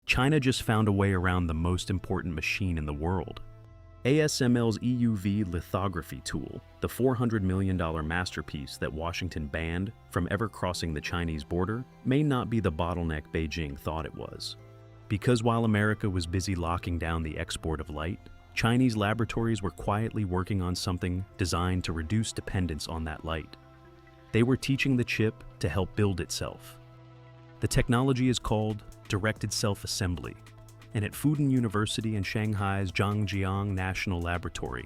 China just found a way around the most important machine in the world. ASML's EUV lithography tool, the $400 million masterpiece that Washington banned from ever crossing the Chinese border, may not be the bottleneck Beijing thought it was. Because while America was busy locking down the export of light, Chinese laboratories were quietly working on something designed to reduce dependence on that light. They were teaching the chip to help build itself. The technology is called directed self-assembly, and at Fudan University in Shanghai's Zhangjiang National Laboratory,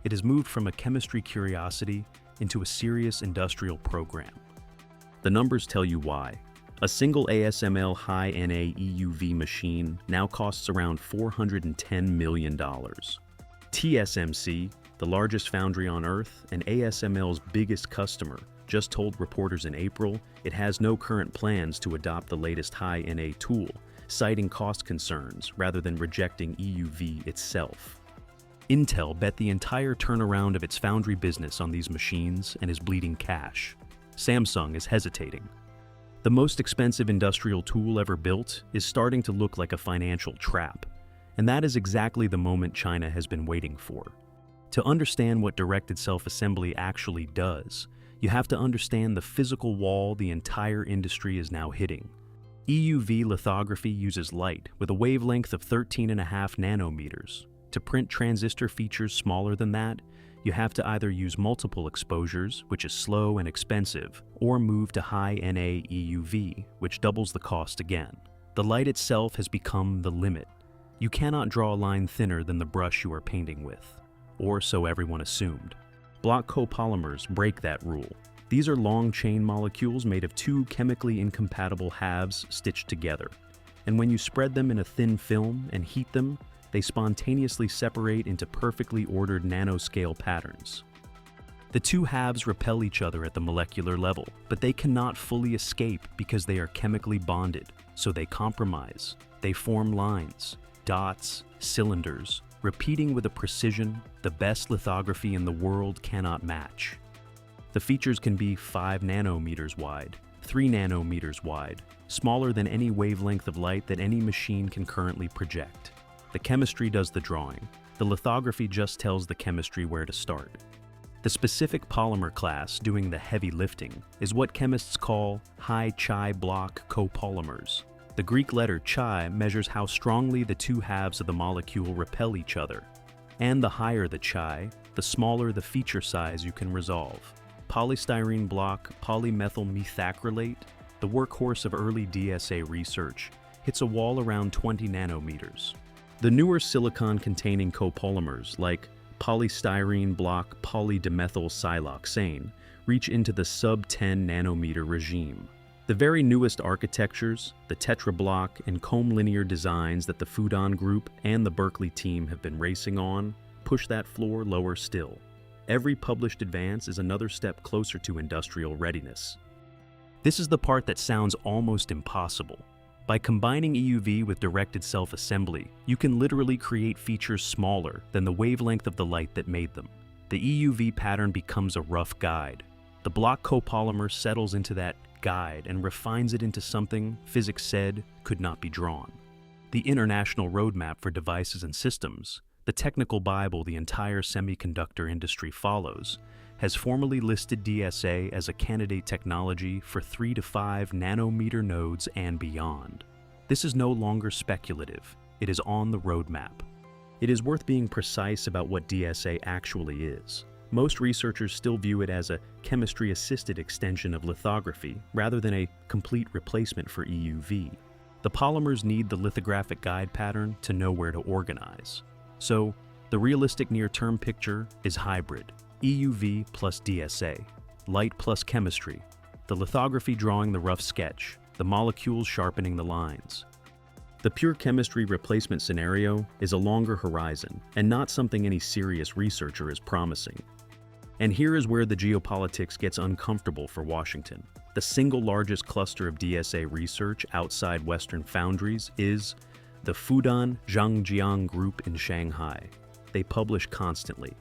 it has moved from a chemistry curiosity into a serious industrial program. The numbers tell you why. A single ASML High-NA EUV machine now costs around $410 million. TSMC, the largest foundry on Earth and ASML's biggest customer, just told reporters in April it has no current plans to adopt the latest High-NA tool, citing cost concerns rather than rejecting EUV itself. Intel bet the entire turnaround of its foundry business on these machines and is bleeding cash. Samsung is hesitating. The most expensive industrial tool ever built is starting to look like a financial trap, and that is exactly the moment China has been waiting for. To understand what directed self-assembly actually does, you have to understand the physical wall the entire industry is now hitting. EUV lithography uses light with a wavelength of 13.5 nanometers. To print transistor features smaller than that, you have to either use multiple exposures, which is slow and expensive, or move to High-NA EUV, which doubles the cost again. The light itself has become the limit. You cannot draw a line thinner than the brush you are painting with, or so everyone assumed. Block copolymers break that rule. These are long chain molecules made of two chemically incompatible halves stitched together. And when you spread them in a thin film and heat them, they spontaneously separate into perfectly ordered nanoscale patterns. The two halves repel each other at the molecular level, but they cannot fully escape because they are chemically bonded, so they compromise. They form lines, dots, cylinders, repeating with a precision the best lithography in the world cannot match. The features can be 5 nanometers wide, 3 nanometers wide, smaller than any wavelength of light that any machine can currently project. The chemistry does the drawing. The lithography just tells the chemistry where to start. The specific polymer class doing the heavy lifting is what chemists call high-chi block copolymers. The Greek letter chi measures how strongly the two halves of the molecule repel each other. And the higher the chi, the smaller the feature size you can resolve. Polystyrene block polymethyl methacrylate, the workhorse of early DSA research, hits a wall around 20 nanometers. The newer silicon-containing copolymers, like polystyrene block polydimethyl siloxane, reach into the sub-10 nanometer regime. The very newest architectures, the tetrablock and comb linear designs that the Fudan group and the Berkeley team have been racing on, push that floor lower still. Every published advance is another step closer to industrial readiness. This is the part that sounds almost impossible. By combining EUV with directed self-assembly, you can literally create features smaller than the wavelength of the light that made them. The EUV pattern becomes a rough guide. The block copolymer settles into that guide and refines it into something physics said could not be drawn. The international roadmap for devices and systems, the technical Bible the entire semiconductor industry follows, has formally listed DSA as a candidate technology for 3 to 5 nanometer nodes and beyond. This is no longer speculative, it is on the roadmap. It is worth being precise about what DSA actually is. Most researchers still view it as a chemistry-assisted extension of lithography rather than a complete replacement for EUV. The polymers need the lithographic guide pattern to know where to organize. So, the realistic near-term picture is hybrid. EUV plus DSA, light plus chemistry, the lithography drawing the rough sketch, the molecules sharpening the lines. The pure chemistry replacement scenario is a longer horizon and not something any serious researcher is promising. And here is where the geopolitics gets uncomfortable for Washington. The single largest cluster of DSA research outside Western foundries is the Fudan Zhangjiang group in Shanghai. They publish constantly.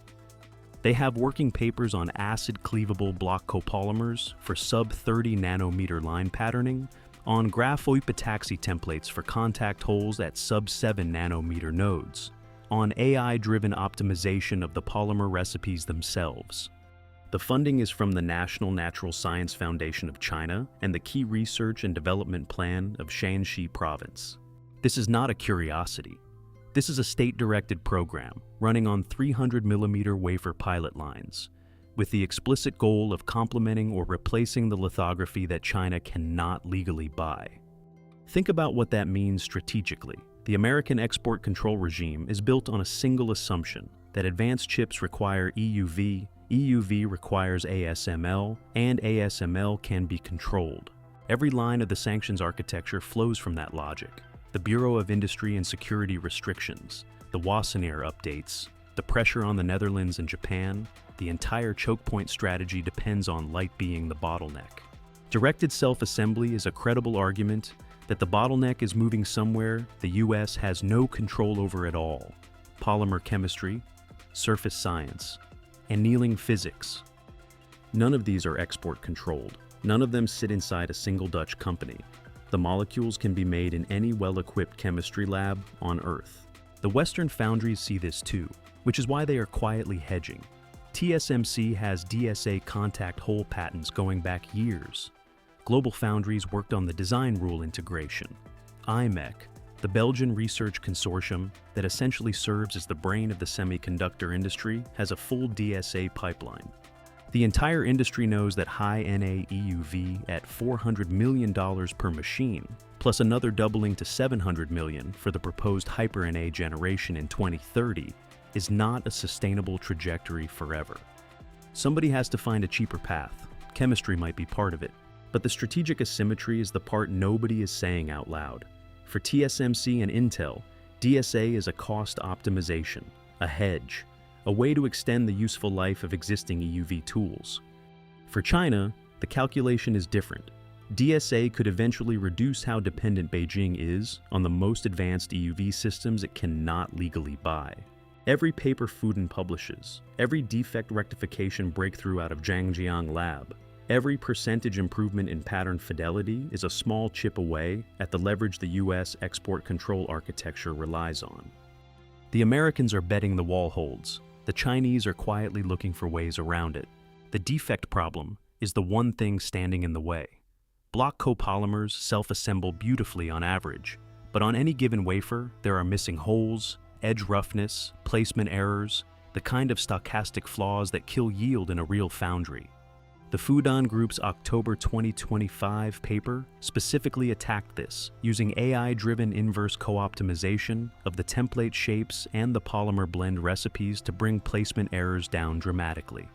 They have working papers on acid-cleavable block copolymers for sub-30 nanometer line patterning on graphoepitaxy templates for contact holes at sub-7 nanometer nodes, on AI-driven optimization of the polymer recipes themselves. The funding is from the National Natural Science Foundation of China and the Key Research and Development Plan of Shanxi Province. This is not a curiosity. This is a state-directed program running on 300mm wafer pilot lines, with the explicit goal of complementing or replacing the lithography that China cannot legally buy. Think about what that means strategically. The American export control regime is built on a single assumption that advanced chips require EUV, EUV requires ASML, and ASML can be controlled. Every line of the sanctions architecture flows from that logic. The Bureau of Industry and Security restrictions, the Wassenaar updates, the pressure on the Netherlands and Japan, the entire choke point strategy depends on light being the bottleneck. Directed self-assembly is a credible argument that the bottleneck is moving somewhere the US has no control over at all. Polymer chemistry, surface science, annealing physics. None of these are export controlled. None of them sit inside a single Dutch company. The molecules can be made in any well-equipped chemistry lab on Earth. The Western foundries see this too, which is why they are quietly hedging. TSMC has DSA contact hole patents going back years. Global Foundries worked on the design rule integration. IMEC, the Belgian research consortium that essentially serves as the brain of the semiconductor industry, has a full DSA pipeline. The entire industry knows that High-NA EUV at $400 million per machine, plus another doubling to $700 million for the proposed Hyper-NA generation in 2030, is not a sustainable trajectory forever. Somebody has to find a cheaper path. Chemistry might be part of it. But the strategic asymmetry is the part nobody is saying out loud. For TSMC and Intel, DSA is a cost optimization, a hedge, a way to extend the useful life of existing EUV tools. For China, the calculation is different. DSA could eventually reduce how dependent Beijing is on the most advanced EUV systems it cannot legally buy. Every paper Fudan publishes, every defect rectification breakthrough out of Zhangjiang lab, every percentage improvement in pattern fidelity is a small chip away at the leverage the US export control architecture relies on. The Americans are betting the wall holds. The Chinese are quietly looking for ways around it. The defect problem is the one thing standing in the way. Block copolymers self-assemble beautifully on average, but on any given wafer, there are missing holes, edge roughness, placement errors, the kind of stochastic flaws that kill yield in a real foundry. The Fudan Group's October 2025 paper specifically attacked this, using AI-driven inverse co-optimization of the template shapes and the polymer blend recipes to bring placement errors down dramatically.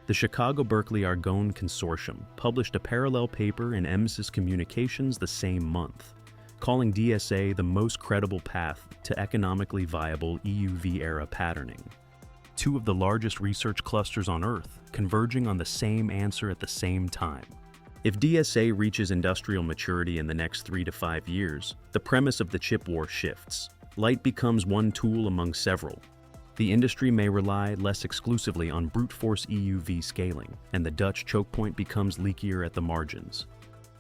The Chicago-Berkeley Argonne Consortium published a parallel paper in EMSIS Communications the same month, calling DSA the most credible path to economically viable EUV-era patterning. Two of the largest research clusters on Earth converging on the same answer at the same time. If DSA reaches industrial maturity in the next 3 to 5 years, the premise of the chip war shifts. Light becomes one tool among several. The industry may rely less exclusively on brute force EUV scaling, and the Dutch choke point becomes leakier at the margins.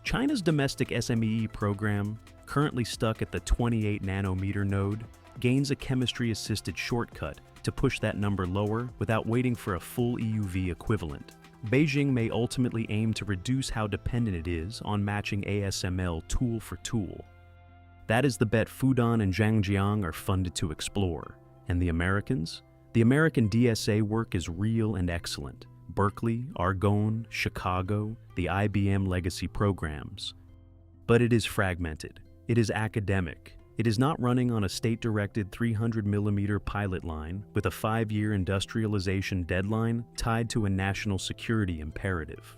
China's domestic SMEE program, currently stuck at the 28 nanometer node, gains a chemistry-assisted shortcut to push that number lower without waiting for a full EUV equivalent. Beijing may ultimately aim to reduce how dependent it is on matching ASML tool for tool. That is the bet Fudan and Zhangjiang are funded to explore. And the Americans? The American DSA work is real and excellent. Berkeley, Argonne, Chicago, the IBM legacy programs. But it is fragmented. It is academic. It is not running on a state-directed 300mm pilot line with a 5-year industrialization deadline tied to a national security imperative.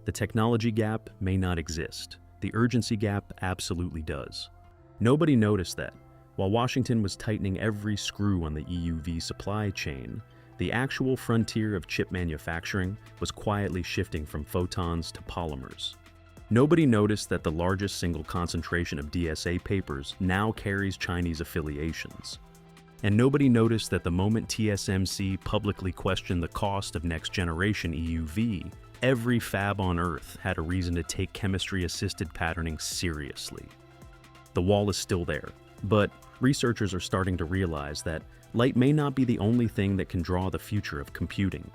The technology gap may not exist. The urgency gap absolutely does. Nobody noticed that. While Washington was tightening every screw on the EUV supply chain, the actual frontier of chip manufacturing was quietly shifting from photons to polymers. Nobody noticed that the largest single concentration of DSA papers now carries Chinese affiliations. And nobody noticed that the moment TSMC publicly questioned the cost of next-generation EUV, Every fab on Earth had a reason to take chemistry-assisted patterning seriously. The wall is still there, but researchers are starting to realize that light may not be the only thing that can draw the future of computing.